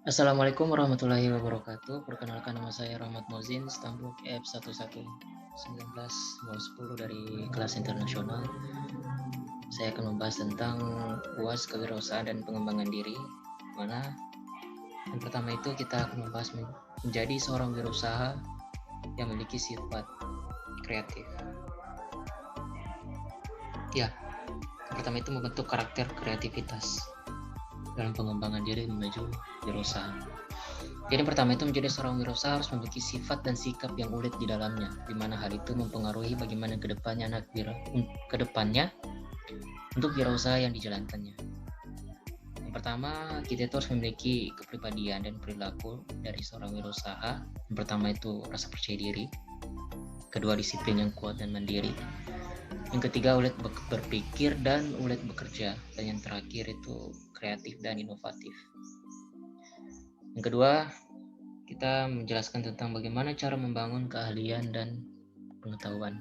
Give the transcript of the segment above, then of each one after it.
Assalamualaikum warahmatullahi wabarakatuh. Perkenalkan nama saya Rahmat Mozin, stambuk F111910 dari kelas internasional. Saya akan membahas tentang UAS kewirausahaan dan pengembangan diri. Mana yang pertama itu kita akan membahas menjadi seorang wirausaha yang memiliki sifat kreatif. Ya, yang pertama itu membentuk karakter kreativitas dalam pengembangan diri menuju wirausaha. Jadi yang pertama itu menjadi seorang wirausaha harus memiliki sifat dan sikap yang ulet di dalamnya, di mana hal itu mempengaruhi bagaimana kedepannya untuk wirausaha yang dijalankannya. Yang pertama, kita itu harus memiliki kepribadian dan perilaku dari seorang wirausaha. Yang pertama itu rasa percaya diri, kedua disiplin yang kuat dan mandiri, yang ketiga ulet berpikir dan ulet bekerja, dan yang terakhir itu kreatif dan inovatif. Yang kedua, kita menjelaskan tentang bagaimana cara membangun keahlian dan pengetahuan.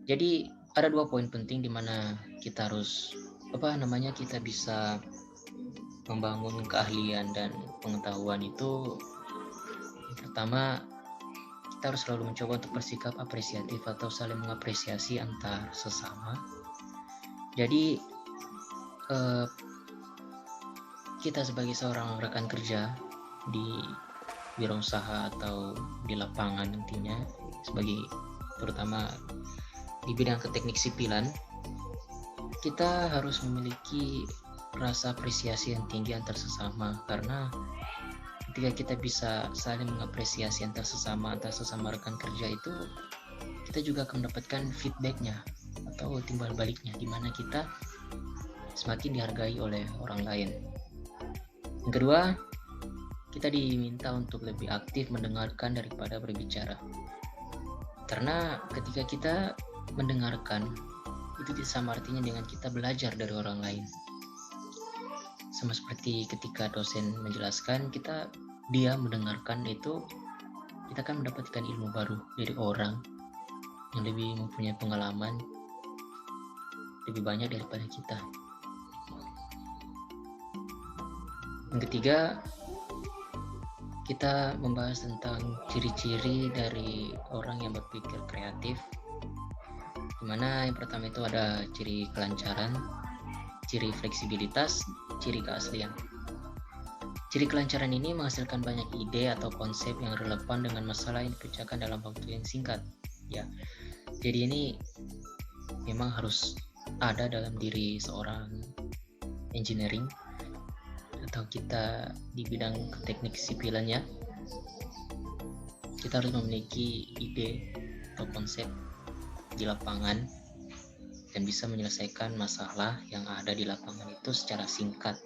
Jadi ada dua poin penting di mana kita harus kita bisa membangun keahlian dan pengetahuan itu. Yang pertama, kita harus selalu mencoba untuk bersikap apresiatif atau saling mengapresiasi antar sesama. Jadi kita sebagai seorang rekan kerja di wirausaha atau di lapangan nantinya, sebagai terutama di bidang teknik sipilan, kita harus memiliki rasa apresiasi yang tinggi antar sesama, karena ketika kita bisa saling mengapresiasi antar sesama rekan kerja itu, kita juga akan mendapatkan feedbacknya atau timbal baliknya, di mana kita semakin dihargai oleh orang lain. Yang kedua, kita diminta untuk lebih aktif mendengarkan daripada berbicara. Karena ketika kita mendengarkan, itu sama artinya dengan kita belajar dari orang lain. Sama seperti ketika dosen menjelaskan, dia mendengarkan itu, kita akan mendapatkan ilmu baru dari orang yang lebih mempunyai pengalaman lebih banyak daripada kita. Yang ketiga, kita membahas tentang ciri-ciri dari orang yang berpikir kreatif, dimana yang pertama itu ada ciri kelancaran, ciri fleksibilitas, ciri keaslian. Ciri kelancaran ini menghasilkan banyak ide atau konsep yang relevan dengan masalah yang dipecahkan dalam waktu yang singkat. Ya, jadi ini memang harus ada dalam diri seorang engineering atau kita di bidang teknik sipilannya. Kita harus memiliki ide atau konsep di lapangan dan bisa menyelesaikan masalah yang ada di lapangan itu secara singkat.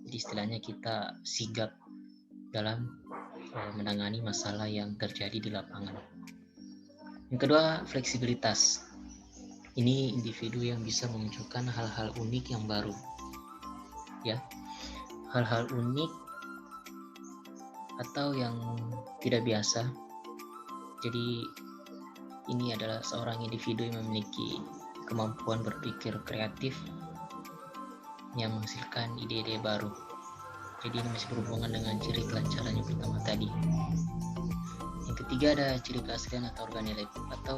Jadi istilahnya kita sigap dalam menangani masalah yang terjadi di lapangan. Yang kedua, fleksibilitas. Ini individu yang bisa memunculkan hal-hal unik yang baru. Ya, hal-hal unik atau yang tidak biasa. Jadi ini adalah seorang individu yang memiliki kemampuan berpikir kreatif yang menghasilkan ide-ide baru. Jadi ini masih berhubungan dengan ciri kelancaran yang pertama tadi. Yang ketiga ada ciri keaslian atau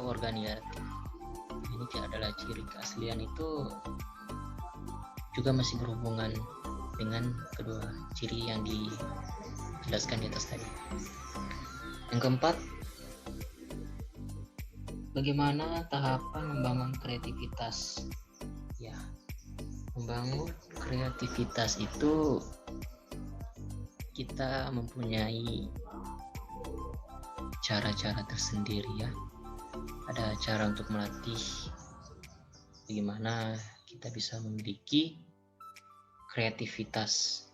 organilatif. Ini adalah ciri keaslian, itu juga masih berhubungan dengan kedua ciri yang dijelaskan di atas tadi. Yang keempat, bagaimana tahapan membangun kreativitas? Ya, membangun kreativitas itu kita mempunyai cara-cara tersendiri ya. Ada cara untuk melatih bagaimana kita bisa memiliki kreativitas,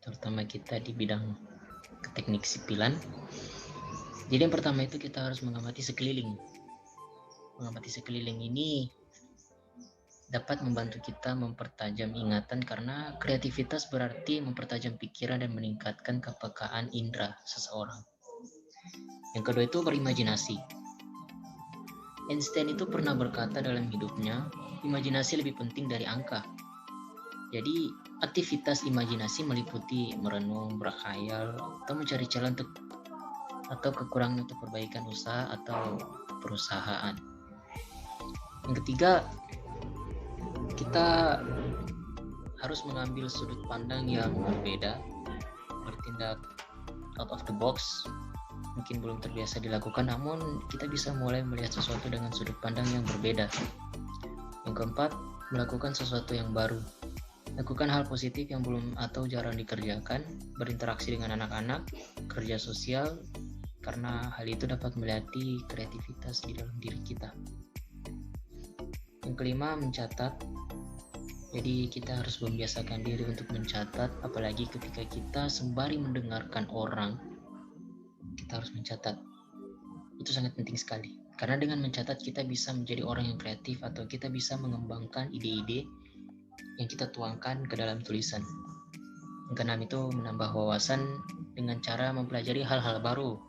terutama kita di bidang teknik sipilan. Jadi yang pertama itu kita harus mengamati sekeliling. Mengamati sekeliling ini dapat membantu kita mempertajam ingatan, karena kreativitas berarti mempertajam pikiran dan meningkatkan kepekaan indera seseorang. Yang kedua itu berimajinasi. Einstein itu pernah berkata dalam hidupnya, imajinasi lebih penting dari angka. Jadi Aktivitas imajinasi meliputi merenung, berkhayal, atau mencari jalan untuk atau kekurangan untuk perbaikan usaha atau perusahaan. Yang ketiga, kita harus mengambil sudut pandang yang berbeda, bertindak out of the box. Mungkin belum terbiasa dilakukan, namun kita bisa mulai melihat sesuatu dengan sudut pandang yang berbeda. Yang keempat, melakukan sesuatu yang baru. Lakukan hal positif yang belum atau jarang dikerjakan, berinteraksi dengan anak-anak, kerja sosial, karena hal itu dapat melatih kreativitas di dalam diri kita. Yang kelima, mencatat. Jadi kita harus membiasakan diri untuk mencatat, apalagi ketika kita sembari mendengarkan orang, kita harus mencatat. Itu sangat penting sekali. Karena dengan mencatat kita bisa menjadi orang yang kreatif atau kita bisa mengembangkan ide-ide yang kita tuangkan ke dalam tulisan. Yang keenam itu menambah wawasan dengan cara mempelajari hal-hal baru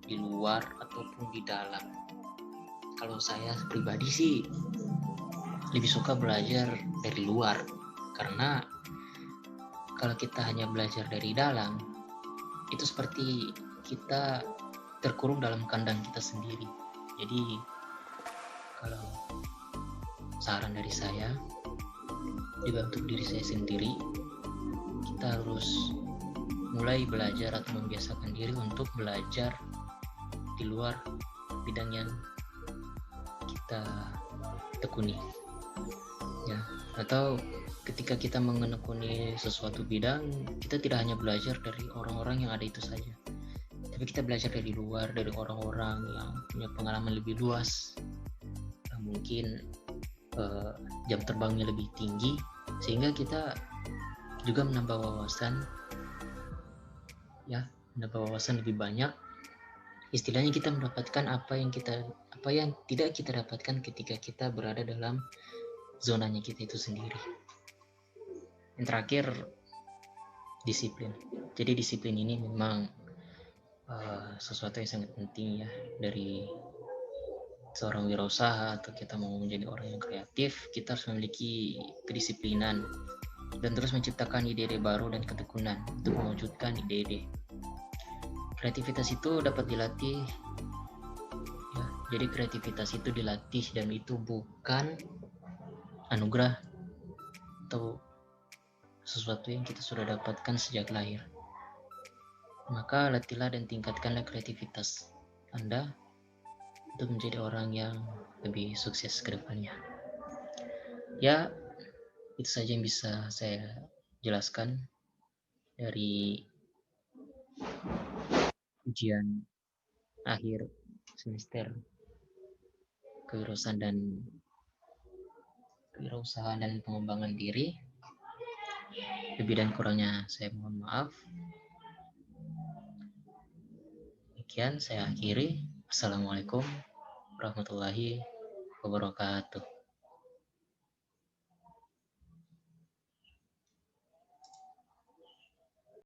di luar ataupun di dalam. Kalau saya pribadi sih lebih suka belajar dari luar, karena kalau kita hanya belajar dari dalam, itu seperti kita terkurung dalam kandang kita sendiri. Jadi kalau saran dari saya, juga untuk diri saya sendiri, kita harus mulai belajar atau membiasakan diri untuk belajar di luar bidang yang kita tekuni, ya. Atau ketika kita menekuni sesuatu bidang, kita tidak hanya belajar dari orang-orang yang ada itu saja, tapi kita belajar dari luar, dari orang-orang yang punya pengalaman lebih luas, yang mungkin jam terbangnya lebih tinggi, sehingga kita juga menambah wawasan, ya, menambah wawasan lebih banyak. Istilahnya kita mendapatkan apa yang tidak kita dapatkan ketika kita berada dalam zonanya kita itu sendiri. Yang terakhir, disiplin. Jadi disiplin ini memang sesuatu yang sangat penting ya dari seorang wirausaha, atau kita mau menjadi orang yang kreatif, kita harus memiliki kedisiplinan dan terus menciptakan ide-ide baru dan ketekunan untuk mewujudkan ide-ide. Kreativitas itu dapat dilatih, ya. Jadi kreativitas itu dilatih dan itu bukan anugerah atau sesuatu yang kita sudah dapatkan sejak lahir. Maka latihlah dan tingkatkanlah kreativitas Anda untuk menjadi orang yang lebih sukses ke depannya. Ya, itu saja yang bisa saya jelaskan dari ujian akhir semester kewirausahaan dan pengembangan diri. Lebih dan kurangnya saya mohon maaf. Demikian saya akhiri. Assalamualaikum warahmatullahi wabarakatuh.